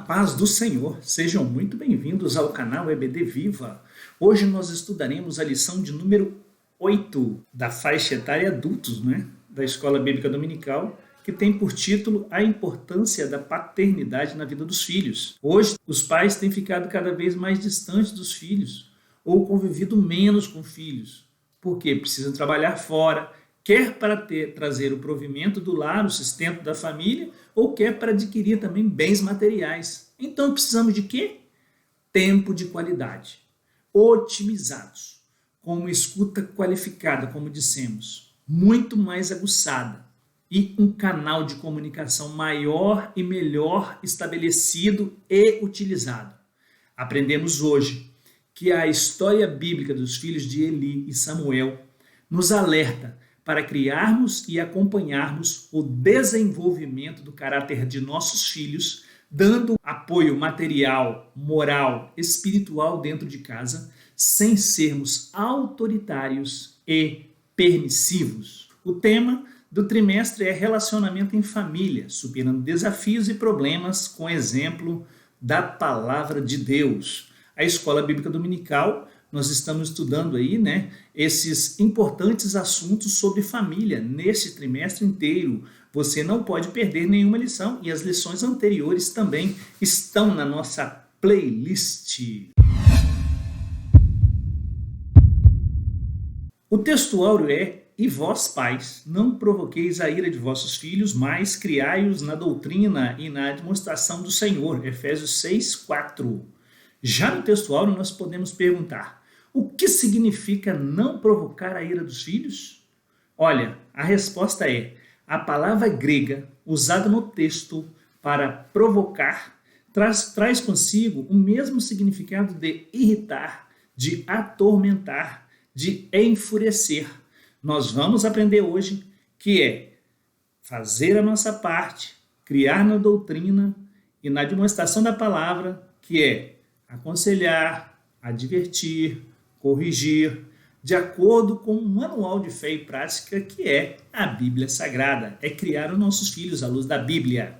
paz do Senhor, sejam muito bem-vindos ao canal EBD Viva. Hoje nós estudaremos a lição de número 8 da faixa etária adultos, da Escola Bíblica Dominical, que tem por título A Importância da Paternidade na Vida dos Filhos. Hoje, os pais têm ficado cada vez mais distantes dos filhos ou convivido menos com filhos, porque precisam trabalhar fora, quer para trazer o provimento do lar, o sustento da família, ou quer para adquirir também bens materiais. Então precisamos de quê? Tempo de qualidade, otimizados, com uma escuta qualificada, como dissemos, muito mais aguçada, e um canal de comunicação maior e melhor estabelecido e utilizado. Aprendemos hoje que a história bíblica dos filhos de Eli e Samuel nos alerta para criarmos e acompanharmos o desenvolvimento do caráter de nossos filhos, dando apoio material, moral, espiritual dentro de casa, sem sermos autoritários e permissivos. O tema do trimestre é relacionamento em família, superando desafios e problemas com exemplo da palavra de Deus. A Escola Bíblica Dominical, nós estamos estudando aí, esses importantes assuntos sobre família neste trimestre inteiro. Você não pode perder nenhuma lição e as lições anteriores também estão na nossa playlist. O texto áureo é: e vós, pais, não provoqueis a ira de vossos filhos, mas criai-os na doutrina e na demonstração do Senhor. Efésios 6:4. Já no texto áureo nós podemos perguntar: o que significa não provocar a ira dos filhos? Olha, a resposta é: a palavra grega usada no texto para provocar traz consigo o mesmo significado de irritar, de atormentar, de enfurecer. Nós vamos aprender hoje que é fazer a nossa parte, criar na doutrina e na demonstração da palavra, que é aconselhar, advertir, corrigir, de acordo com o manual de fé e prática que é a Bíblia Sagrada, é criar os nossos filhos à luz da Bíblia.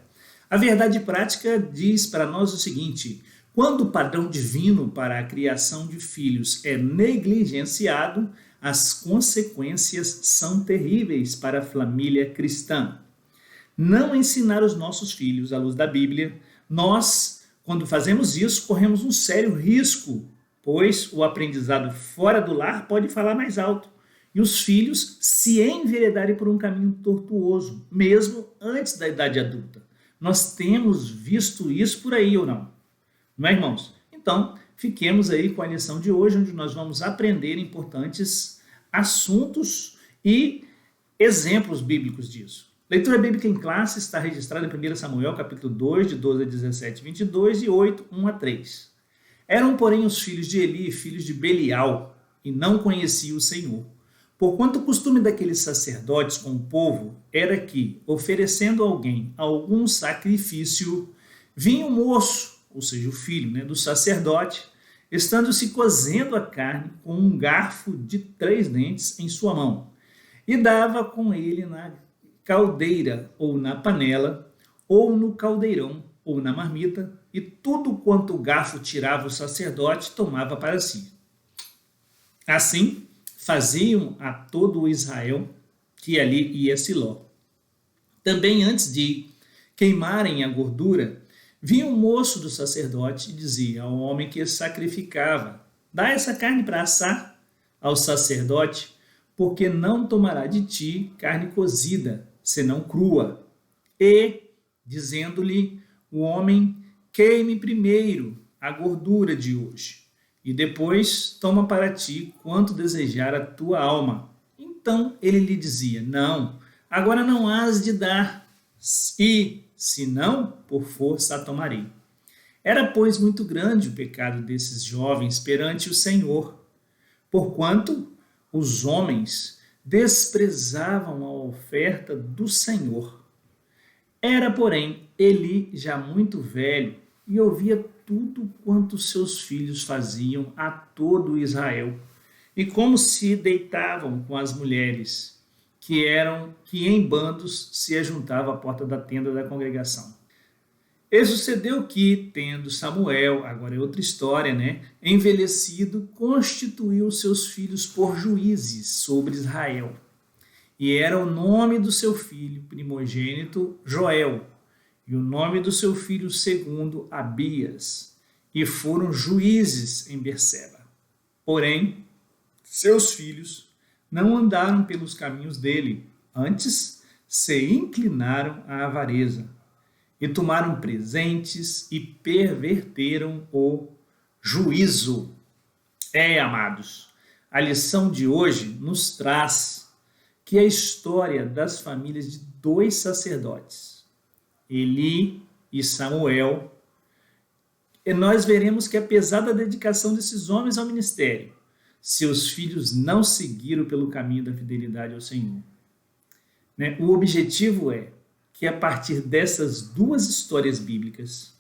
A verdade prática diz para nós o seguinte: quando o padrão divino para a criação de filhos é negligenciado, as consequências são terríveis para a família cristã. Não ensinar os nossos filhos à luz da Bíblia, nós, quando fazemos isso, corremos um sério risco, pois o aprendizado fora do lar pode falar mais alto e os filhos se enveredarem por um caminho tortuoso, mesmo antes da idade adulta. Nós temos visto isso por aí ou não? Não é, irmãos? Então, fiquemos aí com a lição de hoje, onde nós vamos aprender importantes assuntos e exemplos bíblicos disso. Leitura bíblica em classe está registrada em 1 Samuel, capítulo 2, de 12 a 17, 22 e 8, 1 a 3. Eram, porém, os filhos de Eli filhos de Belial, e não conheciam o Senhor. Porquanto o costume daqueles sacerdotes com o povo era que, oferecendo a alguém algum sacrifício, vinha o moço, ou seja, o filho do sacerdote, estando se cozendo a carne com um garfo de 3 dentes em sua mão, e dava com ele na caldeira ou na panela, ou no caldeirão ou na marmita, e tudo quanto o garfo tirava o sacerdote tomava para si. Assim faziam a todo o Israel que ali ia a Siló. Também antes de queimarem a gordura, vinha o moço do sacerdote e dizia ao homem que sacrificava: dá essa carne para assar ao sacerdote, porque não tomará de ti carne cozida, senão crua. E, dizendo-lhe o homem: queime primeiro a gordura de hoje, e depois toma para ti quanto desejar a tua alma. Então ele lhe dizia: não, agora não hás de dar, e, se não, por força a tomarei. Era, pois, muito grande o pecado desses jovens perante o Senhor, porquanto os homens desprezavam a oferta do Senhor. Era, porém, Eli já muito velho e ouvia tudo quanto seus filhos faziam a todo Israel, e como se deitavam com as mulheres, que em bandos se ajuntavam à porta da tenda da congregação. E sucedeu que, tendo Samuel, agora é outra história, né? Envelhecido, constituiu seus filhos por juízes sobre Israel. E era o nome do seu filho primogênito Joel, e o nome do seu filho segundo Abias, e foram juízes em Berseba. Porém, seus filhos não andaram pelos caminhos dele, antes se inclinaram à avareza, e tomaram presentes e perverteram o juízo. Amados, a lição de hoje nos traz que a história das famílias de dois sacerdotes, Eli e Samuel, e nós veremos que apesar da dedicação desses homens ao ministério, seus filhos não seguiram pelo caminho da fidelidade ao Senhor. O objetivo é que a partir dessas duas histórias bíblicas,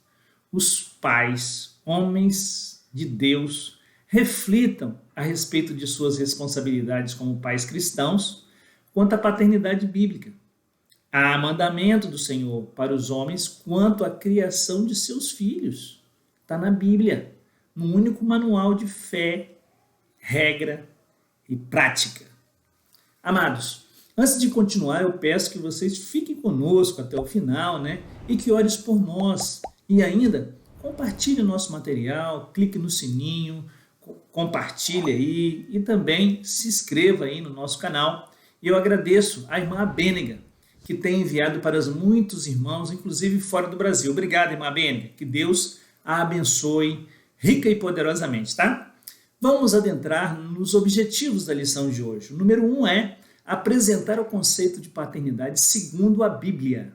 os pais, homens de Deus, reflitam a respeito de suas responsabilidades como pais cristãos quanto à paternidade bíblica. Há mandamento do Senhor para os homens quanto à criação de seus filhos. Está na Bíblia, num único manual de fé, regra e prática. Amados, antes de continuar, eu peço que vocês fiquem conosco até o final, e que ores por nós. E ainda, compartilhe o nosso material, clique no sininho, compartilhe aí e também se inscreva aí no nosso canal. E eu agradeço a irmã Abênega, que tem enviado para muitos irmãos, inclusive fora do Brasil. Obrigado, irmã Abênega. Que Deus a abençoe rica e poderosamente, tá? Vamos adentrar nos objetivos da lição de hoje. O número 1 é apresentar o conceito de paternidade segundo a Bíblia.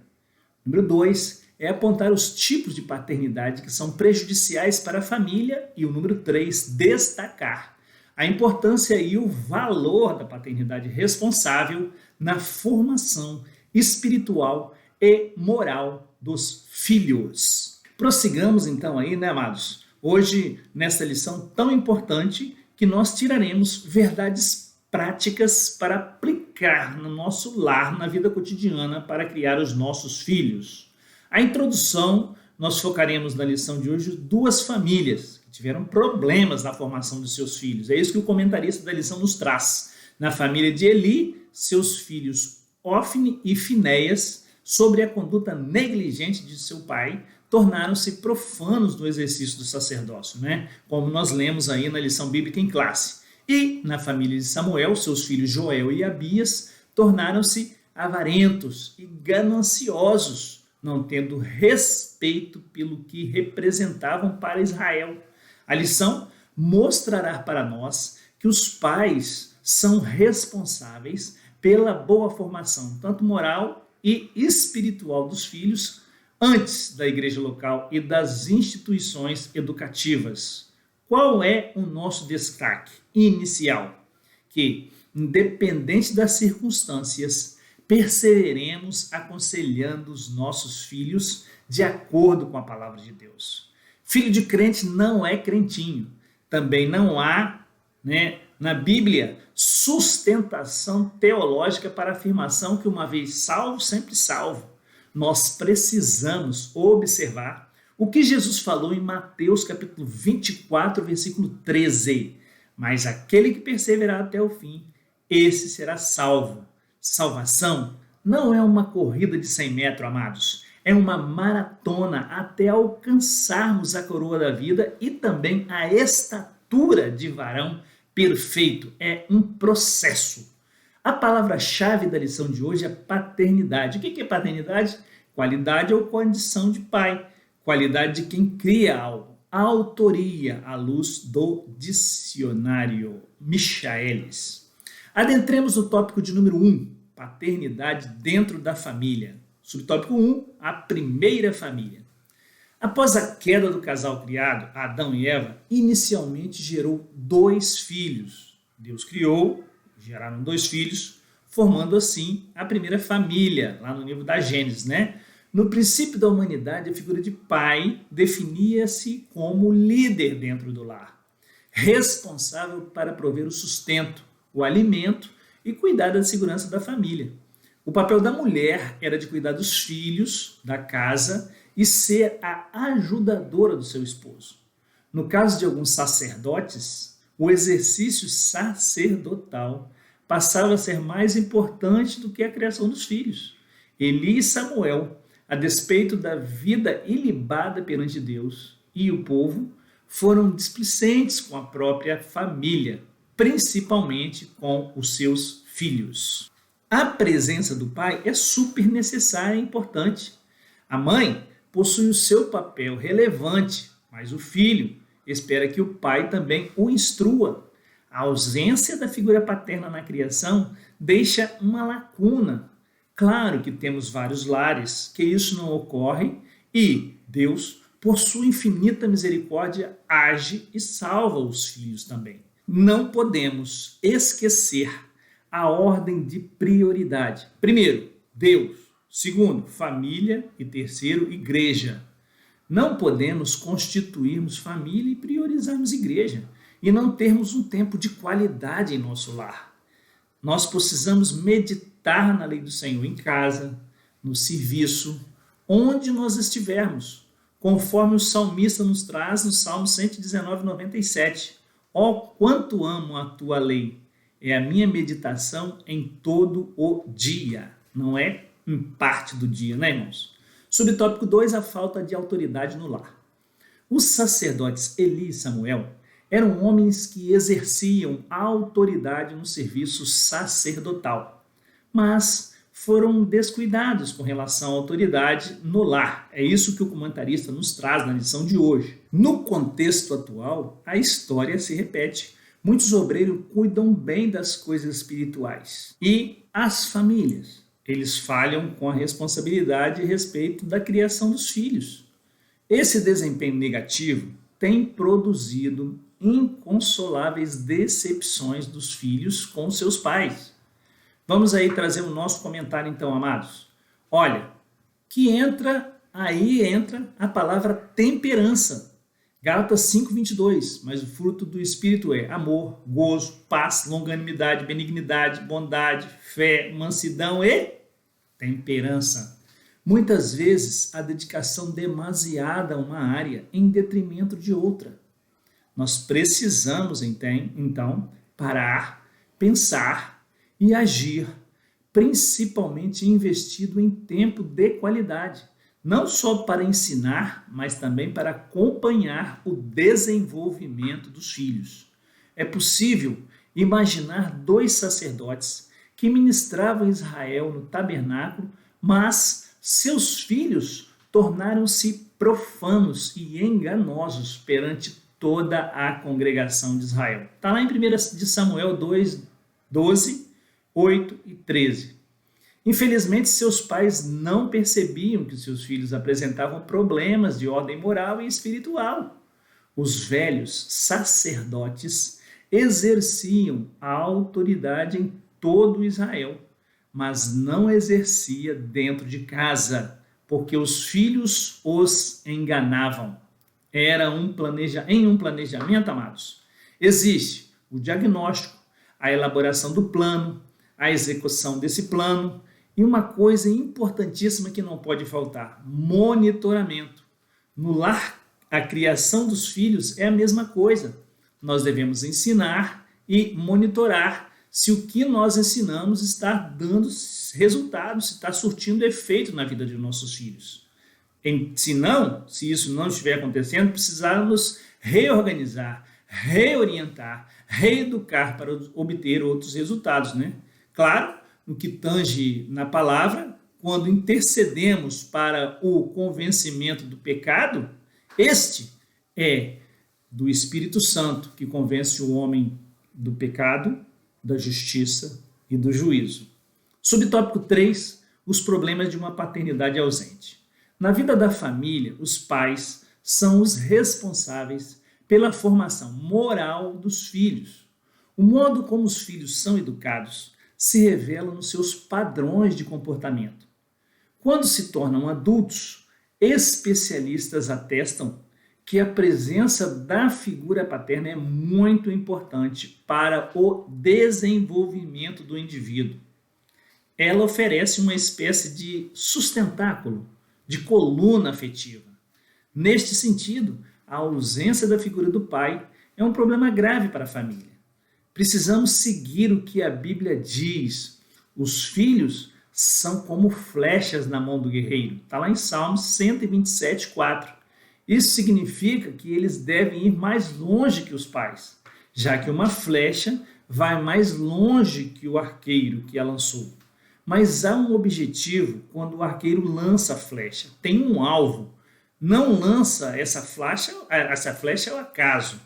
Número 2 é apontar os tipos de paternidade que são prejudiciais para a família. E o número 3, destacar a importância e o valor da paternidade responsável na formação espiritual e moral dos filhos. Prossigamos então aí, amados? Hoje, nessa lição tão importante, que nós tiraremos verdades práticas para aplicar no nosso lar, na vida cotidiana, para criar os nossos filhos. A introdução, nós focaremos na lição de hoje duas famílias que tiveram problemas na formação dos seus filhos. É isso que o comentarista da lição nos traz. Na família de Eli, seus filhos Ofni e Finéias, sobre a conduta negligente de seu pai, tornaram-se profanos no exercício do sacerdócio, como nós lemos aí na lição bíblica em classe. E na família de Samuel, seus filhos Joel e Abias tornaram-se avarentos e gananciosos, não tendo respeito pelo que representavam para Israel. A lição mostrará para nós que os pais são responsáveis pela boa formação, tanto moral e espiritual dos filhos, antes da igreja local e das instituições educativas. Qual é o nosso destaque inicial? Que, independente das circunstâncias, perseveremos aconselhando os nossos filhos de acordo com a palavra de Deus. Filho de crente não é crentinho. Também não há, na Bíblia, sustentação teológica para a afirmação que uma vez salvo, sempre salvo. Nós precisamos observar o que Jesus falou em Mateus capítulo 24, versículo 13. Mas aquele que perseverar até o fim, esse será salvo. Salvação não é uma corrida de 100 metros, amados. É uma maratona até alcançarmos a coroa da vida e também a estatura de varão perfeito. É um processo. A palavra-chave da lição de hoje é paternidade. O que é paternidade? Qualidade ou condição de pai. Qualidade de quem cria algo. Autoria, à luz do dicionário Michaelis. Adentremos no tópico de número 1, paternidade dentro da família. Subtópico 1, a primeira família. Após a queda do casal criado, Adão e Eva, inicialmente gerou 2 filhos. Deus criou, geraram 2 filhos, formando assim a primeira família, lá no livro da Gênesis, No princípio da humanidade, a figura de pai definia-se como líder dentro do lar, responsável para prover o sustento, o alimento e cuidar da segurança da família. O papel da mulher era de cuidar dos filhos, da casa e ser a ajudadora do seu esposo. No caso de alguns sacerdotes, o exercício sacerdotal passava a ser mais importante do que a criação dos filhos. Eli e Samuel, a despeito da vida ilibada perante Deus e o povo, foram displicentes com a própria família, principalmente com os seus filhos. A presença do pai é super necessária e importante. A mãe possui o seu papel relevante, mas o filho espera que o pai também o instrua. A ausência da figura paterna na criação deixa uma lacuna. Claro que temos vários lares que isso não ocorre e Deus, por sua infinita misericórdia, age e salva os filhos também. Não podemos esquecer a ordem de prioridade. Primeiro, Deus. Segundo, família. E terceiro, igreja. Não podemos constituirmos família e priorizarmos igreja e não termos um tempo de qualidade em nosso lar. Nós precisamos meditar na lei do Senhor em casa, no serviço, onde nós estivermos, conforme o salmista nos traz no Salmo 119, 97. Ó, quanto amo a tua lei! É a minha meditação em todo o dia. Não é em parte do dia, né, irmãos? Subtópico 2, a falta de autoridade no lar. Os sacerdotes Eli e Samuel eram homens que exerciam autoridade no serviço sacerdotal, mas foram descuidados com relação à autoridade no lar. É isso que o comentarista nos traz na lição de hoje. No contexto atual, a história se repete. Muitos obreiros cuidam bem das coisas espirituais. E as famílias? Eles falham com a responsabilidade a respeito da criação dos filhos. Esse desempenho negativo tem produzido inconsoláveis decepções dos filhos com seus pais. Vamos aí trazer o nosso comentário então, amados. Olha, que entra a palavra temperança. Gálatas 5:22, mas o fruto do Espírito é amor, gozo, paz, longanimidade, benignidade, bondade, fé, mansidão e temperança. Muitas vezes, a dedicação demasiada a uma área em detrimento de outra. Nós precisamos, então, parar, pensar e agir, principalmente investido em tempo de qualidade, não só para ensinar, mas também para acompanhar o desenvolvimento dos filhos. É possível imaginar 2 sacerdotes que ministravam Israel no tabernáculo, mas seus filhos tornaram-se profanos e enganosos perante toda a congregação de Israel. Está lá em 1 de Samuel 2, 12, 8 e 13. Infelizmente, seus pais não percebiam que seus filhos apresentavam problemas de ordem moral e espiritual. Os velhos sacerdotes exerciam a autoridade em todo Israel, mas não exercia dentro de casa, porque os filhos os enganavam. Era em um planejamento, amados. Existe o diagnóstico, a elaboração do plano, a execução desse plano e uma coisa importantíssima que não pode faltar: monitoramento. No lar, a criação dos filhos é a mesma coisa. Nós devemos ensinar e monitorar se o que nós ensinamos está dando resultados, se está surtindo efeito na vida de nossos filhos. Se isso não estiver acontecendo, precisamos reorganizar, reorientar, reeducar para obter outros resultados, né? Claro, no que tange na palavra, quando intercedemos para o convencimento do pecado, este é do Espírito Santo, que convence o homem do pecado, da justiça e do juízo. Subtópico 3, os problemas de uma paternidade ausente. Na vida da família, os pais são os responsáveis pela formação moral dos filhos. O modo como os filhos são educados se revela nos seus padrões de comportamento. Quando se tornam adultos, especialistas atestam que a presença da figura paterna é muito importante para o desenvolvimento do indivíduo. Ela oferece uma espécie de sustentáculo, de coluna afetiva. Neste sentido, a ausência da figura do pai é um problema grave para a família. Precisamos seguir o que a Bíblia diz. Os filhos são como flechas na mão do guerreiro. Está lá em Salmos 127, 4. Isso significa que eles devem ir mais longe que os pais, já que uma flecha vai mais longe que o arqueiro que a lançou. Mas há um objetivo quando o arqueiro lança a flecha. Tem um alvo. Não lança essa flecha ao acaso.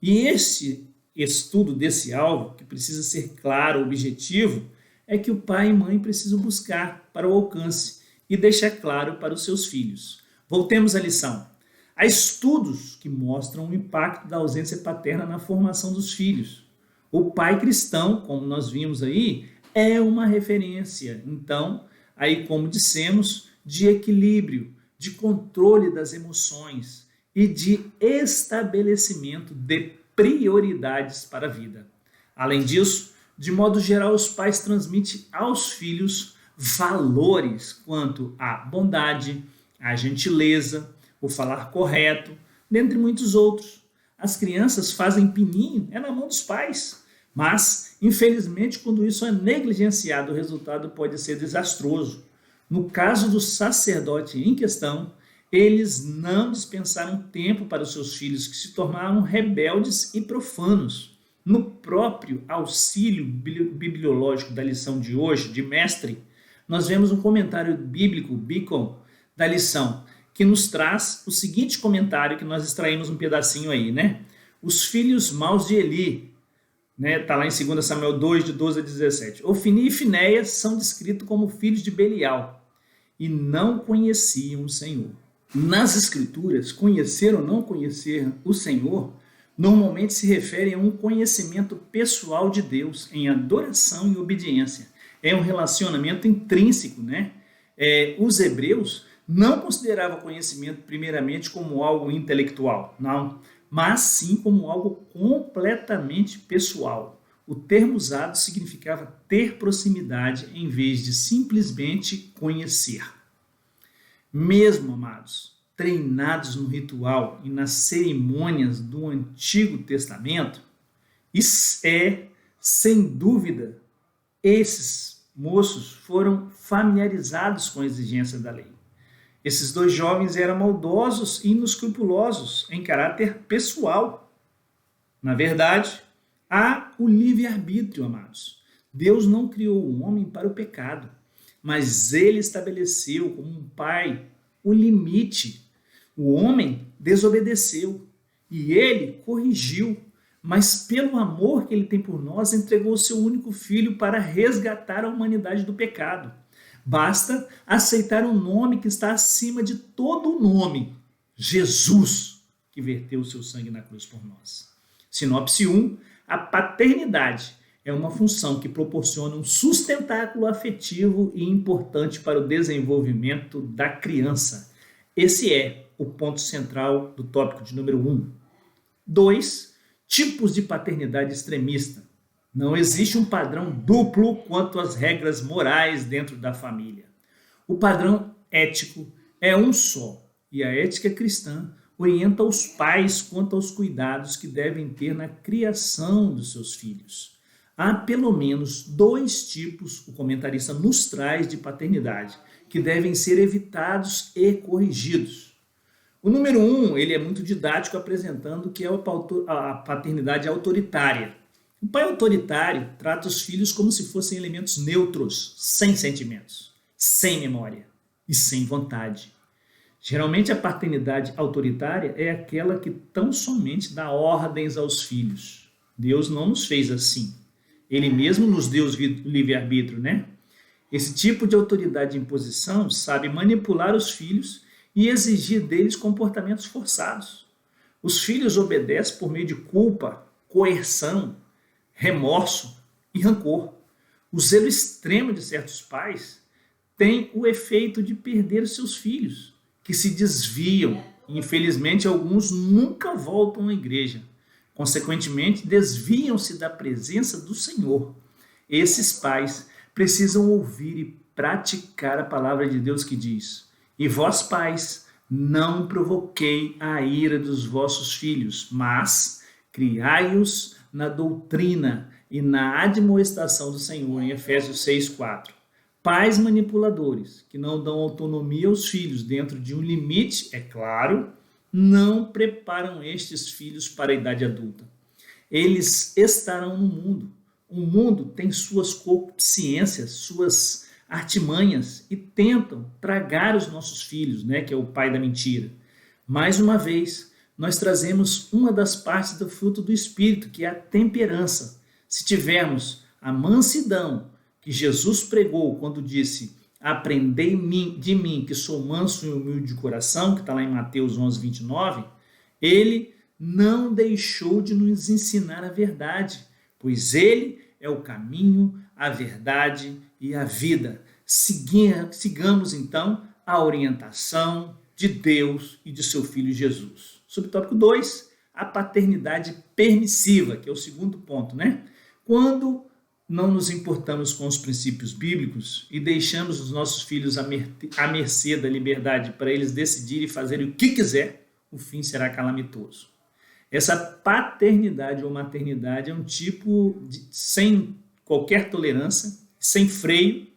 E esse estudo desse alvo, que precisa ser claro, objetivo, é que o pai e mãe precisam buscar para o alcance e deixar claro para os seus filhos. Voltemos à lição. Há estudos que mostram o impacto da ausência paterna na formação dos filhos. O pai cristão, como nós vimos aí, é uma referência. Então, aí como dissemos, de equilíbrio, de controle das emoções e de estabelecimento de prioridades para a vida. Além disso, de modo geral, os pais transmitem aos filhos valores quanto à bondade, à gentileza, o falar correto, dentre muitos outros. As crianças fazem pininho, é na mão dos pais. Mas, infelizmente, quando isso é negligenciado, o resultado pode ser desastroso. No caso do sacerdote em questão, eles não dispensaram tempo para os seus filhos, que se tornaram rebeldes e profanos. No próprio auxílio bibliológico da lição de hoje, de mestre, nós vemos um comentário bíblico, Beacon, da lição, que nos traz o seguinte comentário, que nós extraímos um pedacinho aí, né? Os filhos maus de Eli, está lá em 2 Samuel 2, de 12 a 17. Ofni e Finéias são descritos como filhos de Belial e não conheciam o Senhor. Nas Escrituras, conhecer ou não conhecer o Senhor normalmente se refere a um conhecimento pessoal de Deus, em adoração e obediência. É um relacionamento intrínseco, né? Os hebreus não consideravam conhecimento primeiramente como algo intelectual, não, mas sim como algo completamente pessoal. O termo usado significava ter proximidade em vez de simplesmente conhecer. Mesmo, amados, treinados no ritual e nas cerimônias do Antigo Testamento, sem dúvida, esses moços foram familiarizados com a exigência da lei. Esses dois jovens eram maldosos e inescrupulosos em caráter pessoal. Na verdade, há o livre-arbítrio, amados. Deus não criou o homem para o pecado, mas ele estabeleceu como um pai o limite. O homem desobedeceu e ele corrigiu, mas pelo amor que ele tem por nós, entregou o seu único filho para resgatar a humanidade do pecado. Basta aceitar um nome que está acima de todo nome, Jesus, que verteu o seu sangue na cruz por nós. Sinopse 1, a paternidade é uma função que proporciona um sustentáculo afetivo e importante para o desenvolvimento da criança. Esse é o ponto central do tópico de número 1. 2, tipos de paternidade extremista. Não existe um padrão duplo quanto às regras morais dentro da família. O padrão ético é um só, e a ética cristã orienta os pais quanto aos cuidados que devem ter na criação dos seus filhos. Há pelo menos 2 tipos, o comentarista nos traz, de paternidade, que devem ser evitados e corrigidos. O número 1, ele é muito didático, apresentando o que é a paternidade autoritária. O pai autoritário trata os filhos como se fossem elementos neutros, sem sentimentos, sem memória e sem vontade. Geralmente a paternidade autoritária é aquela que tão somente dá ordens aos filhos. Deus não nos fez assim. Ele mesmo nos deu o livre-arbítrio, né? Esse tipo de autoridade e imposição sabe manipular os filhos e exigir deles comportamentos forçados. Os filhos obedecem por meio de culpa, coerção, remorso e rancor. O zelo extremo de certos pais tem o efeito de perder seus filhos, que se desviam e, infelizmente, alguns nunca voltam à igreja. Consequentemente, desviam-se da presença do Senhor. Esses pais precisam ouvir e praticar a palavra de Deus que diz: E vós, pais, não provoquei a ira dos vossos filhos, mas criai-os na doutrina e na admoestação do Senhor, em Efésios 6:4. Pais manipuladores, que não dão autonomia aos filhos dentro de um limite, é claro, não preparam estes filhos para a idade adulta. Eles estarão no mundo. O mundo tem suas concupiscências, suas artimanhas e tentam tragar os nossos filhos, né, que é o pai da mentira. Mais uma vez, nós trazemos uma das partes do fruto do Espírito, que é a temperança. Se tivermos a mansidão que Jesus pregou quando disse: aprendei de mim, que sou manso e humilde de coração, que está lá em Mateus 11:29, ele não deixou de nos ensinar a verdade, pois ele é o caminho, a verdade e a vida. Sigamos, então, a orientação de Deus e de seu Filho Jesus. Subtópico 2, a paternidade permissiva, que é o segundo ponto, né? Quando não nos importamos com os princípios bíblicos e deixamos os nossos filhos à mercê da liberdade para eles decidirem e fazerem o que quiser, o fim será calamitoso. Essa paternidade ou maternidade é um tipo sem qualquer tolerância, sem freio,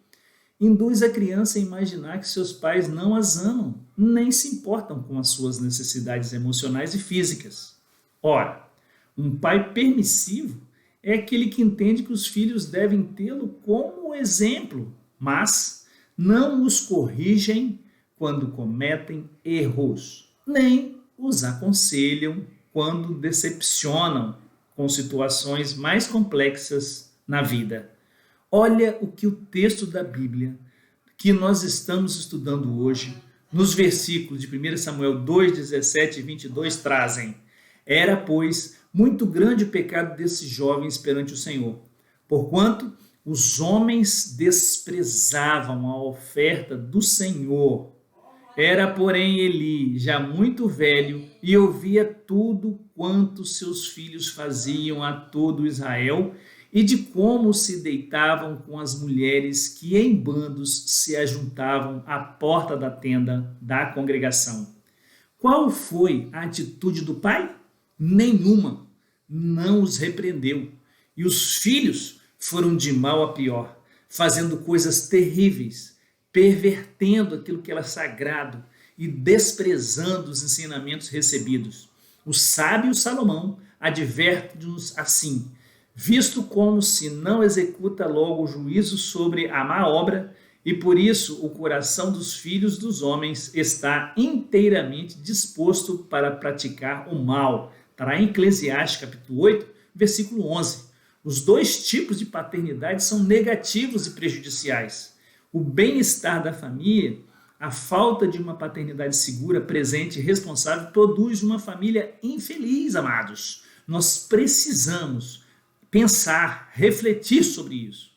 induz a criança a imaginar que seus pais não as amam, nem se importam com as suas necessidades emocionais e físicas. Ora, um pai permissivo é aquele que entende que os filhos devem tê-lo como exemplo, mas não os corrigem quando cometem erros, nem os aconselham quando decepcionam com situações mais complexas na vida. Olha o que o texto da Bíblia, que nós estamos estudando hoje, nos versículos de 1 Samuel 2, 17 e 22 trazem. Era, pois, muito grande o pecado desses jovens perante o Senhor, porquanto os homens desprezavam a oferta do Senhor. Era, porém, Eli já muito velho e ouvia tudo quanto seus filhos faziam a todo Israel e de como se deitavam com as mulheres que em bandos se ajuntavam à porta da tenda da congregação. Qual foi a atitude do pai? Nenhuma. Não os repreendeu. E os filhos foram de mal a pior, fazendo coisas terríveis, pervertendo aquilo que era sagrado e desprezando os ensinamentos recebidos. O sábio Salomão adverte-nos assim: visto como se não executa logo o juízo sobre a má obra, e por isso o coração dos filhos dos homens está inteiramente disposto para praticar o mal. Está em Eclesiastes capítulo 8, versículo 11. Os dois tipos de paternidade são negativos e prejudiciais. O bem-estar da família, a falta de uma paternidade segura, presente e responsável produz uma família infeliz, amados. Nós precisamos pensar, refletir sobre isso.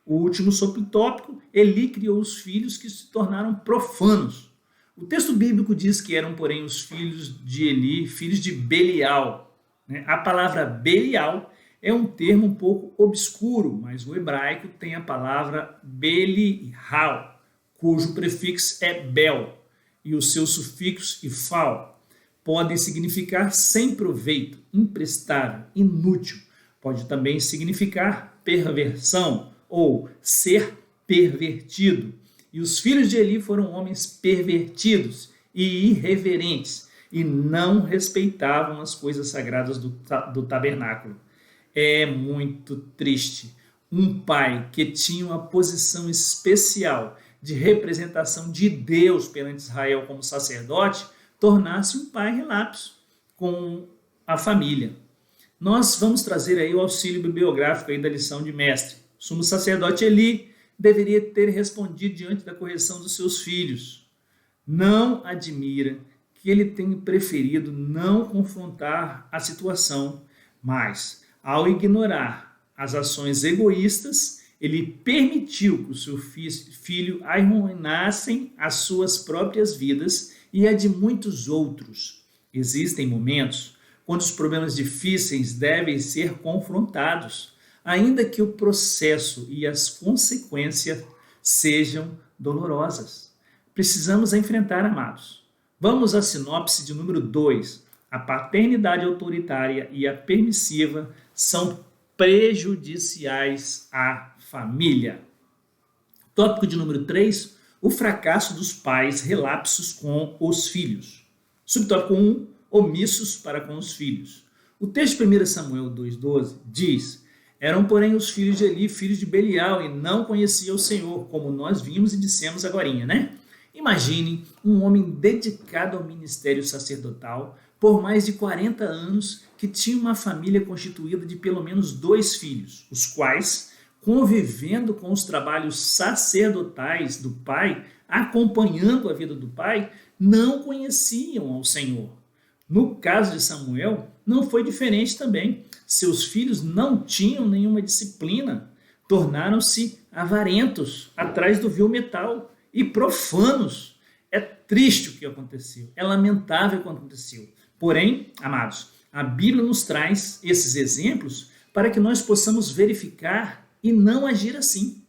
O último subtópico, Eli criou os filhos que se tornaram profanos. O texto bíblico diz que eram, porém, os filhos de Eli, filhos de Belial. A palavra Belial é um termo um pouco obscuro, mas o hebraico tem a palavra Belial, cujo prefixo é Bel, e os seus sufixos ifal podem significar sem proveito, imprestável, inútil. Pode também significar perversão ou ser pervertido. E os filhos de Eli foram homens pervertidos e irreverentes e não respeitavam as coisas sagradas do tabernáculo. É muito triste um pai que tinha uma posição especial de representação de Deus perante Israel como sacerdote tornar-se um pai relapso com a família. Nós vamos trazer aí o auxílio bibliográfico aí da lição de mestre. O sumo sacerdote Eli deveria ter respondido diante da correção dos seus filhos. Não admira que ele tenha preferido não confrontar a situação, mas, ao ignorar as ações egoístas, ele permitiu que o seu filho arruinassem as suas próprias vidas e a de muitos outros. Existem momentos quando os problemas difíceis devem ser confrontados, ainda que o processo e as consequências sejam dolorosas. precisamos enfrentar, amados. Vamos à sinopse de número 2. A paternidade autoritária e a permissiva são prejudiciais à família. Tópico de número 3, o fracasso dos pais relapsos com os filhos. Subtópico 1, omissos para com os filhos. O texto de 1 Samuel 2,12 diz: eram, porém, os filhos de Eli, filhos de Belial, e não conheciam o Senhor, como nós vimos e dissemos agorinha, né? Imagine um homem dedicado ao ministério sacerdotal por mais de 40 anos, que tinha uma família constituída de pelo menos 2 filhos, os quais, convivendo com os trabalhos sacerdotais do pai, acompanhando a vida do pai, não conheciam ao Senhor. No caso de Samuel, não foi diferente também. Seus filhos não tinham nenhuma disciplina, tornaram-se avarentos, atrás do vil metal e profanos. É triste o que aconteceu, é lamentável o que aconteceu. Porém, amados, a Bíblia nos traz esses exemplos para que nós possamos verificar e não agir assim.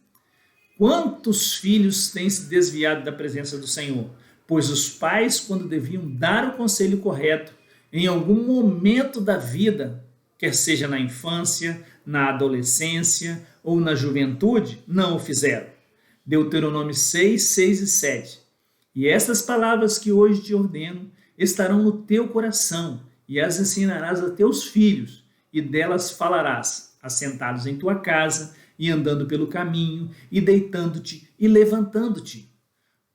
Quantos filhos têm se desviado da presença do Senhor? Pois os pais, quando deviam dar o conselho correto, em algum momento da vida, quer seja na infância, na adolescência ou na juventude, não o fizeram. Deuteronômio 6, 6 e 7. E estas palavras que hoje te ordeno estarão no teu coração, e as ensinarás a teus filhos, e delas falarás, assentados em tua casa, e andando pelo caminho, e deitando-te e levantando-te.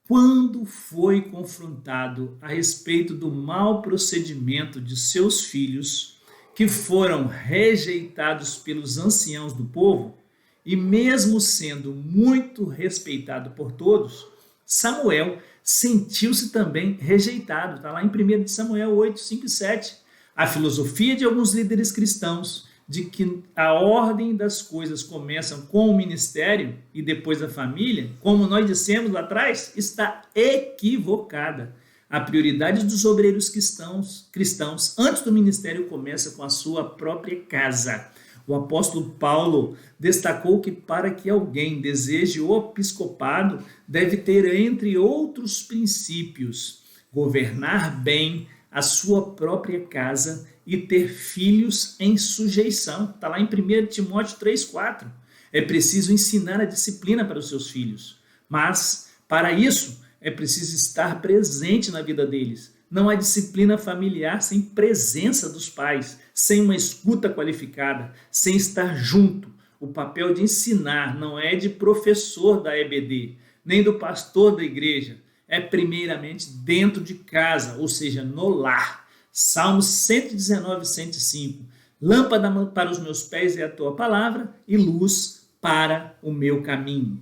Quando foi confrontado a respeito do mau procedimento de seus filhos, que foram rejeitados pelos anciãos do povo, e mesmo sendo muito respeitado por todos, Samuel sentiu-se também rejeitado. Está lá em 1 Samuel 8, 5 e 7. A filosofia de alguns líderes cristãos de que a ordem das coisas começam com o ministério e depois a família, como nós dissemos lá atrás, está equivocada. A prioridade dos obreiros cristãos antes do ministério começa com a sua própria casa. O apóstolo Paulo destacou que para que alguém deseje o episcopado, deve ter, entre outros princípios, governar bem a sua própria casa e ter filhos em sujeição. Está lá em 1 Timóteo 3,4. É preciso ensinar a disciplina para os seus filhos, mas para isso é preciso estar presente na vida deles. Não há disciplina familiar sem presença dos pais, sem uma escuta qualificada, sem estar junto. O papel de ensinar não é de professor da EBD, nem do pastor da igreja. É primeiramente dentro de casa, ou seja, no lar. Salmos 119, 105. Lâmpada para os meus pés é a tua palavra e luz para o meu caminho.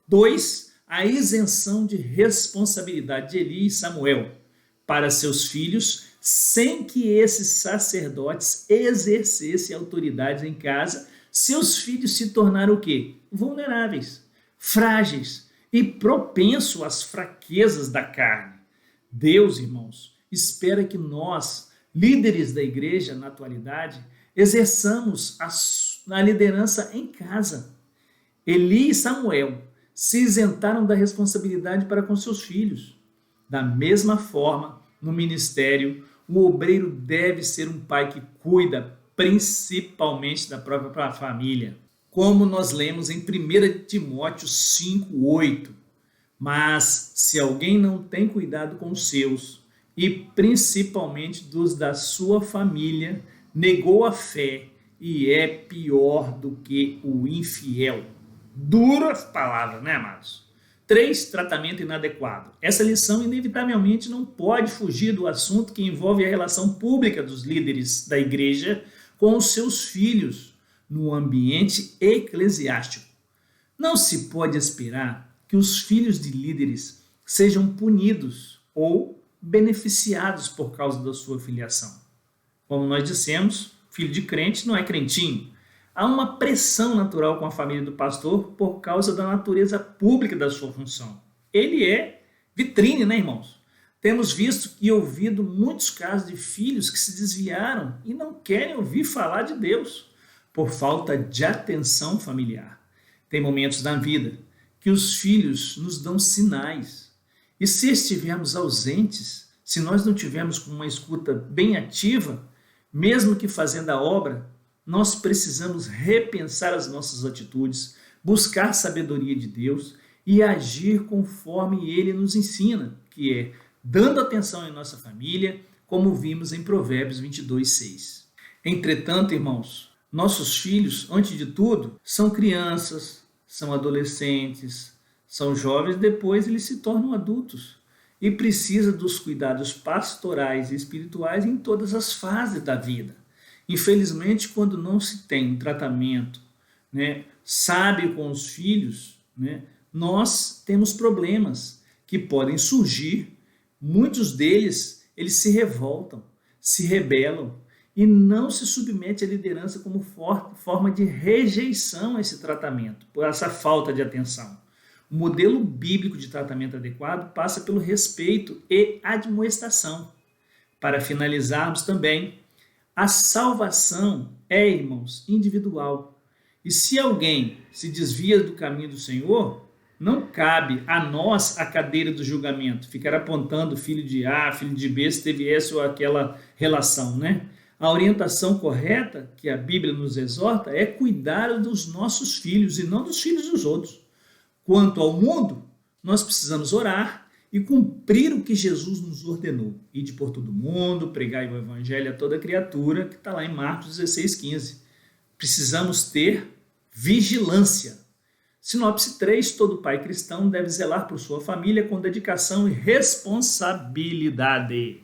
2. A isenção de responsabilidade de Eli e Samuel para seus filhos, sem que esses sacerdotes exercessem autoridade em casa, seus filhos se tornaram o quê? Vulneráveis, frágeis e propensos às fraquezas da carne. Deus, irmãos, espera que nós, líderes da igreja na atualidade, exerçamos a liderança em casa. Eli e Samuel se isentaram da responsabilidade para com seus filhos. Da mesma forma, no ministério, o obreiro deve ser um pai que cuida principalmente da própria família, como nós lemos em 1 Timóteo 5:8. Mas se alguém não tem cuidado com os seus, e principalmente dos da sua família, negou a fé e é pior do que o infiel. Duras palavras, né, amados? 3. Tratamento inadequado. Essa lição, inevitavelmente, não pode fugir do assunto que envolve a relação pública dos líderes da igreja com os seus filhos no ambiente eclesiástico. Não se pode esperar que os filhos de líderes sejam punidos ou beneficiados por causa da sua filiação. Como nós dissemos, filho de crente não é crentinho. Há uma pressão natural com a família do pastor por causa da natureza pública da sua função. Ele é vitrine, né, irmãos? Temos visto e ouvido muitos casos de filhos que se desviaram e não querem ouvir falar de Deus por falta de atenção familiar. Tem momentos na vida que os filhos nos dão sinais E se estivermos ausentes, se nós não tivermos uma escuta bem ativa, mesmo que fazendo a obra, nós precisamos repensar as nossas atitudes, buscar sabedoria de Deus e agir conforme Ele nos ensina, que é dando atenção em nossa família, como vimos em Provérbios 22:6. Entretanto, irmãos, nossos filhos, antes de tudo, são crianças, são adolescentes, são jovens, depois eles se tornam adultos e precisa dos cuidados pastorais e espirituais em todas as fases da vida. Infelizmente, quando não se tem um tratamento, sábio com os filhos, nós temos problemas que podem surgir. Muitos deles, eles se revoltam, se rebelam e não se submete à liderança como forma de rejeição a esse tratamento, por essa falta de atenção. O modelo bíblico de tratamento adequado passa pelo respeito e admoestação. Para finalizarmos também, a salvação é, irmãos, individual. E se alguém se desvia do caminho do Senhor, não cabe a nós a cadeira do julgamento, ficar apontando filho de A, filho de B, se teve essa ou aquela relação, A orientação correta que a Bíblia nos exorta é cuidar dos nossos filhos e não dos filhos dos outros. Quanto ao mundo, nós precisamos orar e cumprir o que Jesus nos ordenou. Ide por todo mundo, pregai o evangelho a toda criatura, que está lá em Marcos 16:15. Precisamos ter vigilância. Sinopse 3, todo pai cristão deve zelar por sua família com dedicação e responsabilidade.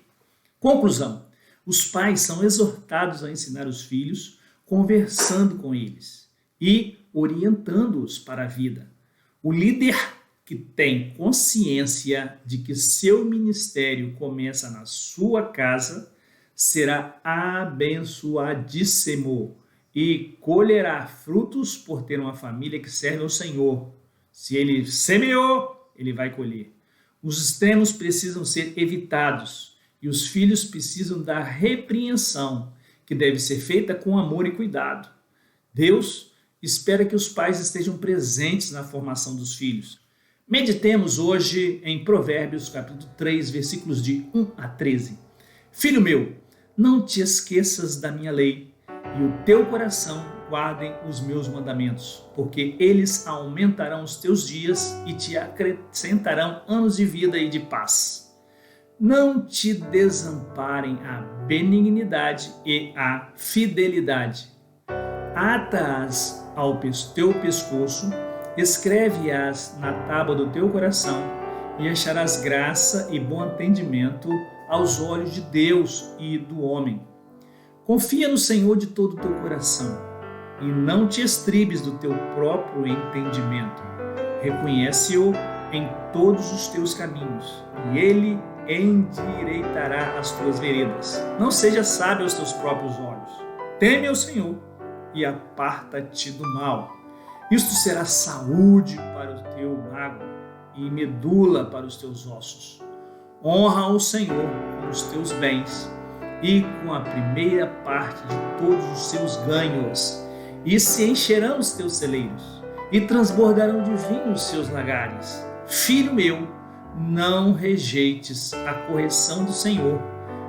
Conclusão. Os pais são exortados a ensinar os filhos, conversando com eles e orientando-os para a vida. O líder que tem consciência de que seu ministério começa na sua casa será abençoadíssimo e colherá frutos por ter uma família que serve ao Senhor. Se ele semeou, ele vai colher. Os extremos precisam ser evitados e os filhos precisam da repreensão, que deve ser feita com amor e cuidado. Deus espera que os pais estejam presentes na formação dos filhos. Meditemos hoje em Provérbios, capítulo 3, versículos de 1 a 13. Filho meu, não te esqueças da minha lei, e o teu coração guardem os meus mandamentos, porque eles aumentarão os teus dias e te acrescentarão anos de vida e de paz. Não te desamparem a benignidade e a fidelidade. Ata-as ao teu pescoço, escreve-as na tábua do teu coração, e acharás graça e bom entendimento aos olhos de Deus e do homem. Confia no Senhor de todo o teu coração, e não te estribes do teu próprio entendimento. Reconhece-o em todos os teus caminhos, e ele endireitará as tuas veredas. Não seja sábio aos teus próprios olhos. Teme ao Senhor e aparta-te do mal. Isto será saúde para o teu mago e medula para os teus ossos. Honra ao Senhor com os teus bens e com a primeira parte de todos os seus ganhos, e se encherão os teus celeiros, e transbordarão de vinho os seus lagares. Filho meu, não rejeites a correção do Senhor,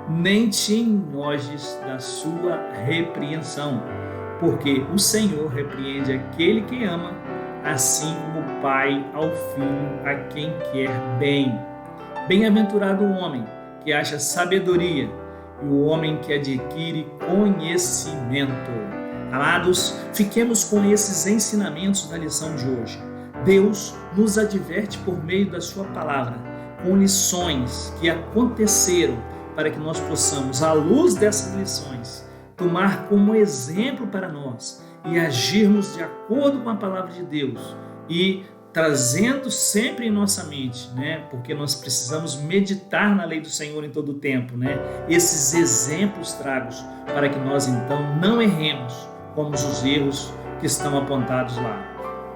nem te enojes da sua repreensão, porque o Senhor repreende aquele que ama, assim como o pai ao filho a quem quer bem. Bem-aventurado o homem que acha sabedoria e o homem que adquire conhecimento. Amados, fiquemos com esses ensinamentos da lição de hoje. Deus nos adverte por meio da sua palavra, com lições que aconteceram para que nós possamos, à luz dessas lições, tomar como exemplo para nós e agirmos de acordo com a palavra de Deus e trazendo sempre em nossa mente, porque nós precisamos meditar na lei do Senhor em todo o tempo, esses exemplos tragos para que nós então não erremos como os erros que estão apontados lá.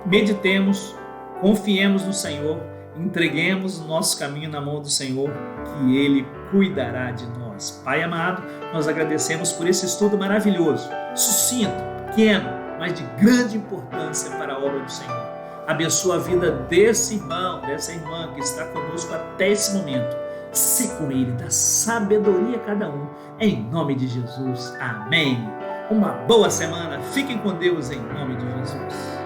Meditemos, confiemos no Senhor, entreguemos o nosso caminho na mão do Senhor, que Ele cuidará de nós. Pai amado, nós agradecemos por esse estudo maravilhoso, sucinto, pequeno, mas de grande importância para a obra do Senhor. Abençoa a vida desse irmão, dessa irmã que está conosco até esse momento. Sê com ele, dá sabedoria a cada um. Em nome de Jesus. Amém. Uma boa semana. Fiquem com Deus em nome de Jesus.